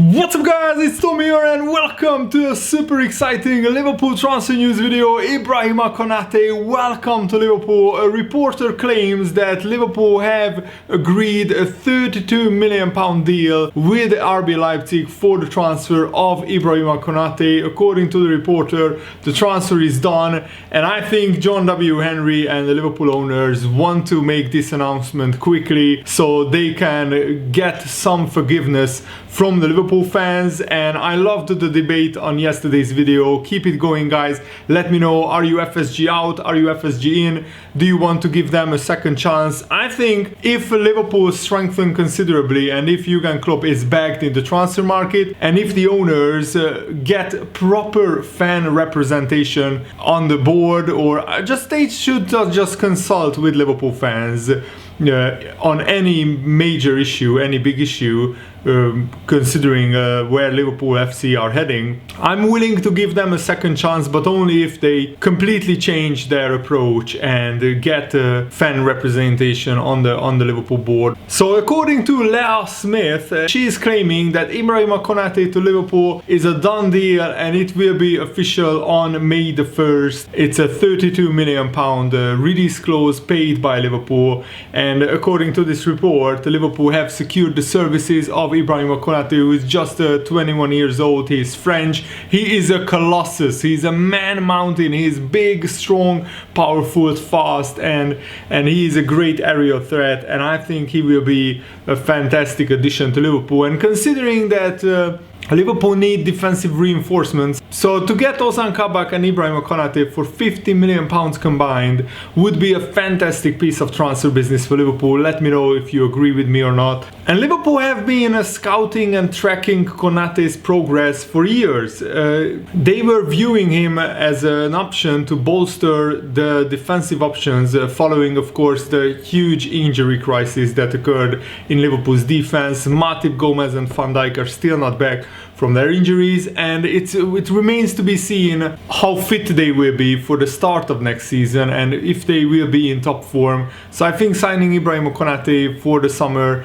What's up guys, it's Tom here and welcome to a super exciting Liverpool transfer news video. Ibrahima Konate, welcome to Liverpool. A reporter claims that Liverpool have agreed a £32 million deal with RB Leipzig for the transfer of Ibrahima Konate. According to the reporter, the transfer is done, and I think John W. Henry and the Liverpool owners want to make this announcement quickly so they can get some forgiveness from the Liverpool fans. And I loved the debate on yesterday's video. Keep it going guys. Let me know, are you FSG out? Are you FSG in? Do you want to give them a second chance? I think if Liverpool strengthen considerably and if Jurgen Klopp is backed in the transfer market and if the owners get proper fan representation on the board, or just they should just consult with Liverpool fans on any major issue, any big issue, considering where Liverpool FC are heading, I'm willing to give them a second chance, but only if they completely change their approach and get fan representation on the Liverpool board. So according to Leah Smith, she is claiming that Ibrahima Konate to Liverpool is a done deal and it will be official on May the 1st. It's a £32 million release clause paid by Liverpool, and according to this report, Liverpool have secured the services of Ibrahima Konate, who is just 21 years old. He is French. He is a Colossus. He's a man mountain. He's big, strong, powerful, fast, and he is a great aerial threat. And I think he will be a fantastic addition to Liverpool. And considering that Liverpool need defensive reinforcements, so to get Ozan Kabak and Ibrahima Konate for £50 million combined would be a fantastic piece of transfer business for Liverpool. Let me know if you agree with me or not. And Liverpool have been scouting and tracking Konate's progress for years. They were viewing him as an option to bolster the defensive options following, of course, the huge injury crisis that occurred in Liverpool's defense. Matip, Gomez and Van Dijk are still not back from their injuries, and it remains to be seen how fit they will be for the start of next season and if they will be in top form. So I think signing Ibrahima Konate for the summer,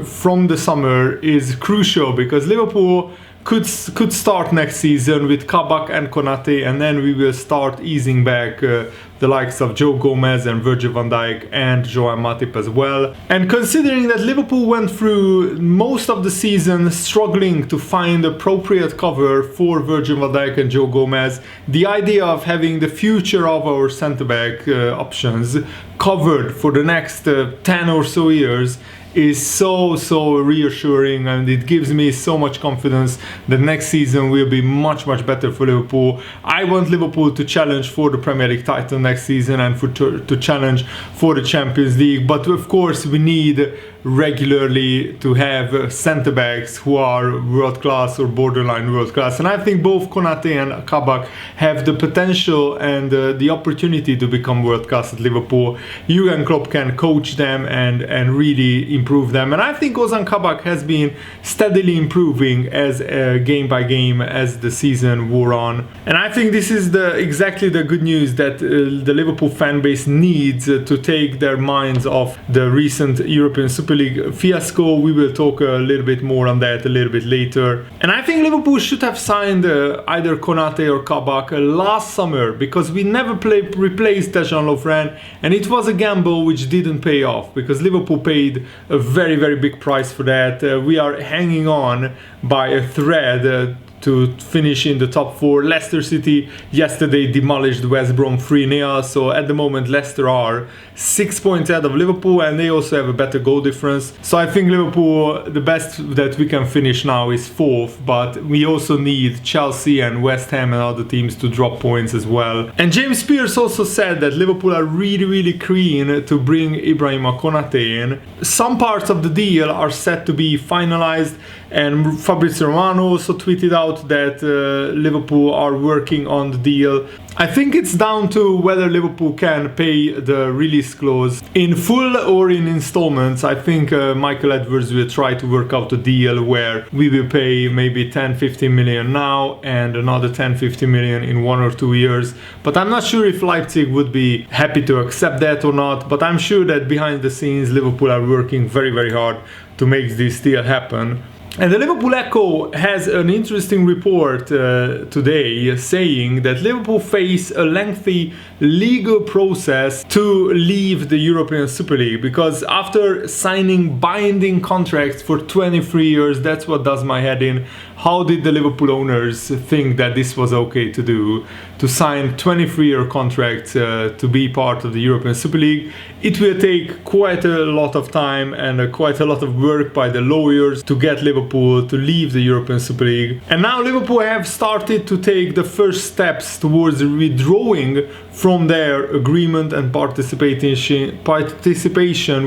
from the summer, is crucial, because Liverpool could start next season with Kabak and Konate, and then we will start easing back the likes of Joe Gomez and Virgil van Dijk and Joao Matip as well. And considering that Liverpool went through most of the season struggling to find appropriate cover for Virgil van Dijk and Joe Gomez, the idea of having the future of our centre-back options covered for the next 10 or so years is so reassuring, and it gives me so much confidence that next season will be much better for Liverpool. I want Liverpool to challenge for the Premier League title next season and to challenge for the Champions League, but of course we need regularly to have centre backs who are world class or borderline world class, and I think both Konate and Kabak have the potential and the opportunity to become world class at Liverpool. Jurgen Klopp can coach them and really improve them, and I think Ozan Kabak has been steadily improving as game by game as the season wore on, and I think this is exactly the good news that the Liverpool fan base needs to take their minds off the recent European Super League fiasco. We will talk a little bit more on that a little bit later. And I think Liverpool should have signed either Konate or Kabak last summer, because we never replaced Dejan Lovren, and it was a gamble which didn't pay off, because Liverpool paid a very big price for that. We are hanging on by a thread to finish in the top 4. Leicester City yesterday demolished West Brom 3-0, so at the moment Leicester are 6 points ahead of Liverpool, and they also have a better goal difference. So I think Liverpool, the best that we can finish now is 4th, but we also need Chelsea and West Ham and other teams to drop points as well. And James Pearce also said that Liverpool are really keen to bring Ibrahima Konate in. Some parts of the deal are set to be finalized, and Fabrizio Romano also tweeted out that Liverpool are working on the deal. I think it's down to whether Liverpool can pay the release clause in full or in installments. I think Michael Edwards will try to work out a deal where we will pay maybe 10-15 million now and another 10-15 million in 1 or 2 years. But I'm not sure if Leipzig would be happy to accept that or not. But I'm sure that behind the scenes Liverpool are working very hard to make this deal happen. And the Liverpool Echo has an interesting report today saying that Liverpool face a lengthy legal process to leave the European Super League, because after signing binding contracts for 23 years, that's what does my head in. How did the Liverpool owners think that this was okay to do, to sign 23-year contracts to be part of the European Super League? It will take quite a lot of time and quite a lot of work by the lawyers to get Liverpool to leave the European Super League. And now Liverpool have started to take the first steps towards withdrawing from their agreement and participation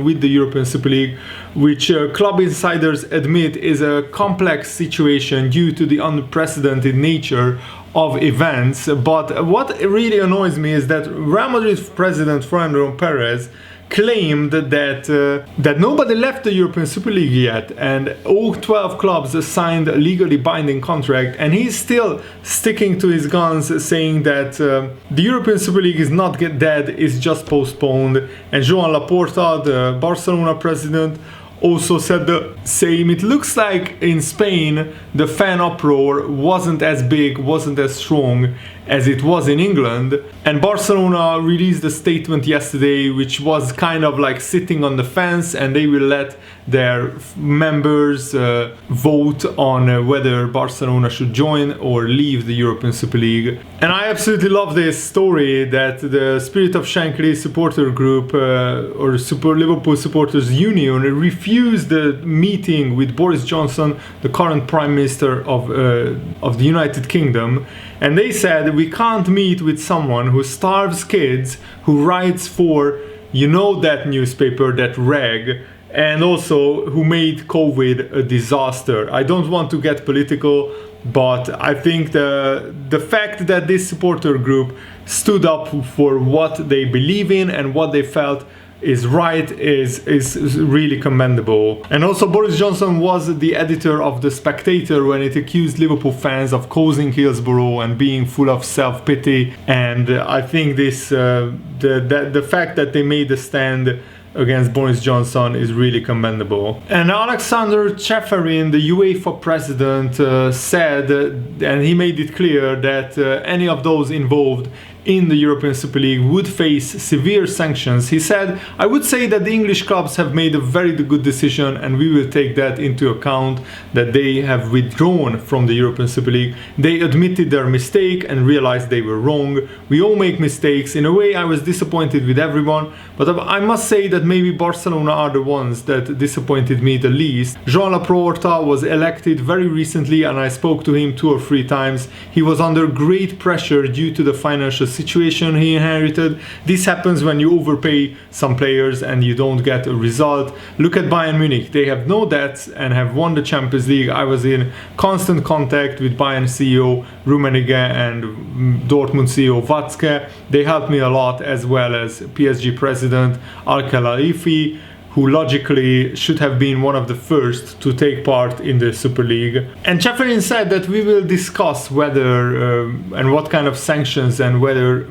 with the European Super League, which club insiders admit is a complex situation due to the unprecedented nature of events. But what really annoys me is that Real Madrid president Florentino Perez claimed that nobody left the European Super League yet, and all 12 clubs signed a legally binding contract, and he's still sticking to his guns, saying that the European Super League is not dead, it's just postponed. And Joan Laporta, the Barcelona president, also said the same. It looks like in Spain the fan uproar wasn't as big, wasn't as strong as it was in England, and Barcelona released a statement yesterday which was kind of like sitting on the fence, and they will let their members vote on whether Barcelona should join or leave the European Super League. And I absolutely love this story that the Spirit of Shankly supporter group or Liverpool Supporters Union refused the meeting with Boris Johnson, the current Prime Minister of the United Kingdom. And they said, we can't meet with someone who starves kids, who writes for, you know, that newspaper, that rag, and also who made COVID a disaster. I don't want to get political, but I think the fact that this supporter group stood up for what they believe in and what they felt is right is really commendable. And also Boris Johnson was the editor of The Spectator when it accused Liverpool fans of causing Hillsborough and being full of self-pity, and I think this the fact that they made a stand against Boris Johnson is really commendable. And Alexander Ceferin, the UEFA president, said, and he made it clear that any of those involved in the European Super League would face severe sanctions. He said, I would say that the English clubs have made a very good decision, and we will take that into account, that they have withdrawn from the European Super League. They admitted their mistake and realized they were wrong. We all make mistakes. In a way, I was disappointed with everyone, but I must say that maybe Barcelona are the ones that disappointed me the least. Joan Laporta was elected very recently, and I spoke to him 2 or 3 times. He was under great pressure due to the financial situation he inherited. This happens when you overpay some players and you don't get a result. Look at Bayern Munich. They have no debts and have won the Champions League. I was in constant contact with Bayern CEO Rummenigge and Dortmund CEO Watzke. They helped me a lot, as well as PSG president Al-Khelaifi, who logically should have been one of the first to take part in the Super League. And Ceferin said that we will discuss whether and what kind of sanctions and whether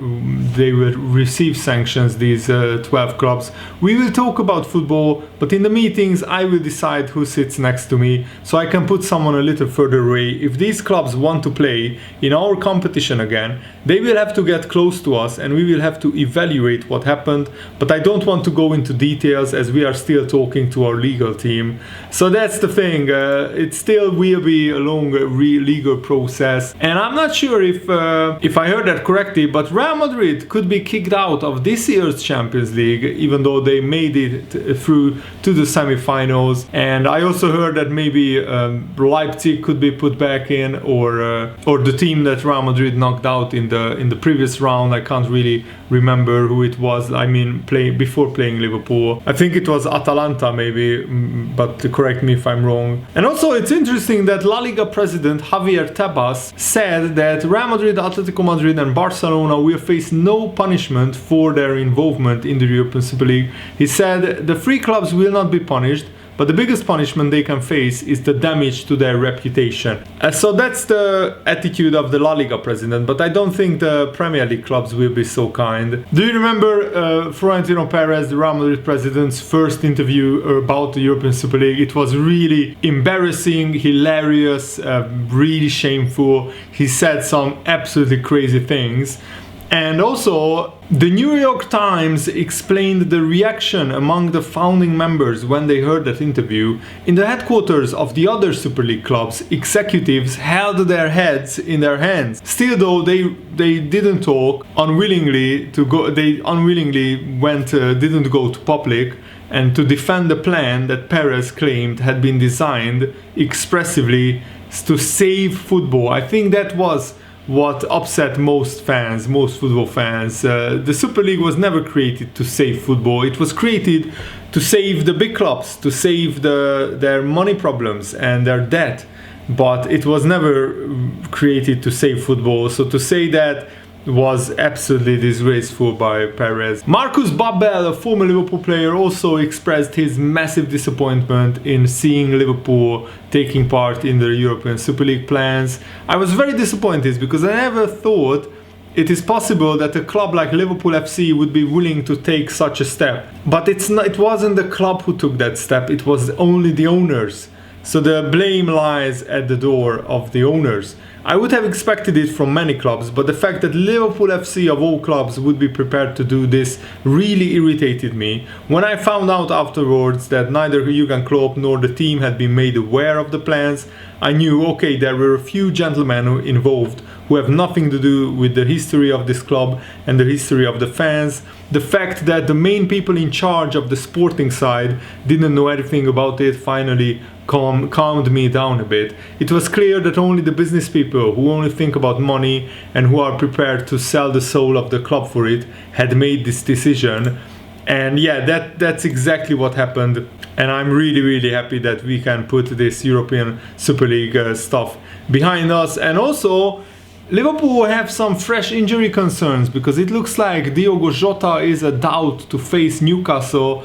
they will receive sanctions, these 12 clubs. We will talk about football, but in the meetings I will decide who sits next to me, so I can put someone a little further away. If these clubs want to play in our competition again, they will have to get close to us and we will have to evaluate what happened, but I don't want to go into details as we are still talking to our legal team. So that's the thing, it still will be a long legal process, and I'm not sure if I heard that correctly, but Real Madrid could be kicked out of this year's Champions League even though they made it through to the semi-finals. And I also heard that maybe Leipzig could be put back in, or the team that Real Madrid knocked out in the previous round. I can't really remember who it was. I mean, before playing Liverpool, I think it was Atalanta maybe, but correct me if I'm wrong. And also it's interesting that La Liga president Javier Tebas said that Real Madrid, Atletico Madrid and Barcelona will face no punishment for their involvement in the European Super League. He said the 3 clubs will not be punished, but the biggest punishment they can face is the damage to their reputation. So that's the attitude of the La Liga president, but I don't think the Premier League clubs will be so kind. Do you remember Florentino Perez, the Real Madrid president's first interview about the European Super League? It was really embarrassing, hilarious, really shameful. He said some absolutely crazy things. And also, the New York Times explained the reaction among the founding members when they heard that interview. In the headquarters of the other Super League clubs, executives held their heads in their hands. Still though, they didn't talk, unwillingly to go. They unwillingly didn't go to public and to defend the plan that Perez claimed had been designed expressively to save football. I think that was what upset most football fans. The Super League was never created to save football. It was created to save the big clubs, to save their money problems and their debt. But it was never created to save football. So to say that was absolutely disgraceful by Perez. Marcus Babbel, a former Liverpool player, also expressed his massive disappointment in seeing Liverpool taking part in the European Super League plans. I was very disappointed because I never thought it is possible that a club like Liverpool FC would be willing to take such a step. But it wasn't the club who took that step, it was only the owners. So the blame lies at the door of the owners. I would have expected it from many clubs, but the fact that Liverpool FC of all clubs would be prepared to do this really irritated me. When I found out afterwards that neither Jurgen Klopp nor the team had been made aware of the plans, I knew, okay, there were a few gentlemen involved who have nothing to do with the history of this club and the history of the fans. The fact that the main people in charge of the sporting side didn't know anything about it finally calmed me down a bit. It was clear that only the business people who only think about money and who are prepared to sell the soul of the club for it had made this decision. And yeah, that's exactly what happened. And I'm really happy that we can put this European Super League stuff behind us. And also, Liverpool have some fresh injury concerns because it looks like Diogo Jota is a doubt to face Newcastle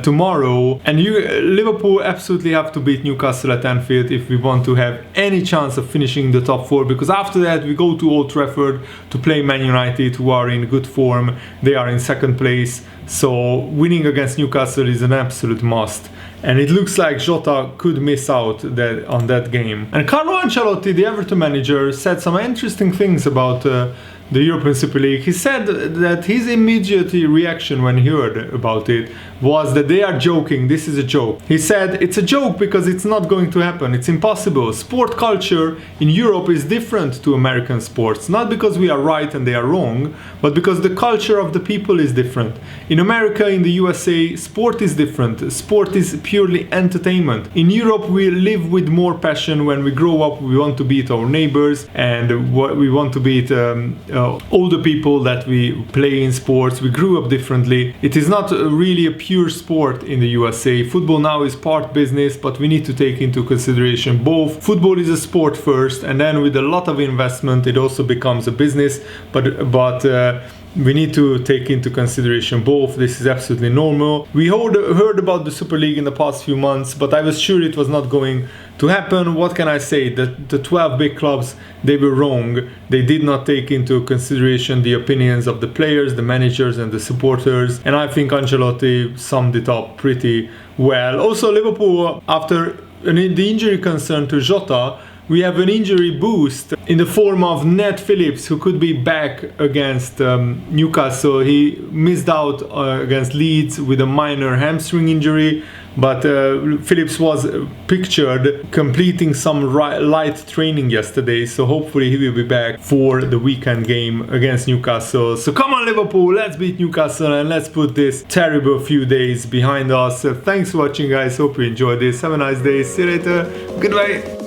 tomorrow, and Liverpool absolutely have to beat Newcastle at Anfield if we want to have any chance of finishing the top four, because after that we go to Old Trafford to play Man United, who are in good form. They are in second place, so winning against Newcastle is an absolute must. And it looks like Jota could miss out on that game. And Carlo Ancelotti, the Everton manager, said some interesting things about the European Super League. He said that his immediate reaction when he heard about it was that they are joking, this is a joke. He said it's a joke because it's not going to happen, it's impossible. Sport culture in Europe is different to American sports, not because we are right and they are wrong, but because the culture of the people is different. In America, in the USA, sport is different. Sport is purely entertainment. In Europe, we live with more passion. When we grow up, we want to beat our neighbors and we want to beat older people that we play in sports. We grew up differently. It is not really a pure sport in the USA. Football now is part business, but we need to take into consideration both. Football is a sport first, and then with a lot of investment, it also becomes a business. But we need to take into consideration both. This is absolutely normal. We heard about the Super League in the past few months, but I was sure it was not going to happen. What can I say? The 12 big clubs, they were wrong. They did not take into consideration the opinions of the players, the managers and the supporters. And I think Ancelotti summed it up pretty well. Also, Liverpool, after the injury concern to Jota, we have an injury boost in the form of Ned Phillips, who could be back against Newcastle. He missed out against Leeds with a minor hamstring injury, but Phillips was pictured completing some light training yesterday, so hopefully he will be back for the weekend game against Newcastle. So come on Liverpool, let's beat Newcastle and let's put this terrible few days behind us. Thanks for watching guys, hope you enjoyed this. Have a nice day, see you later, goodbye.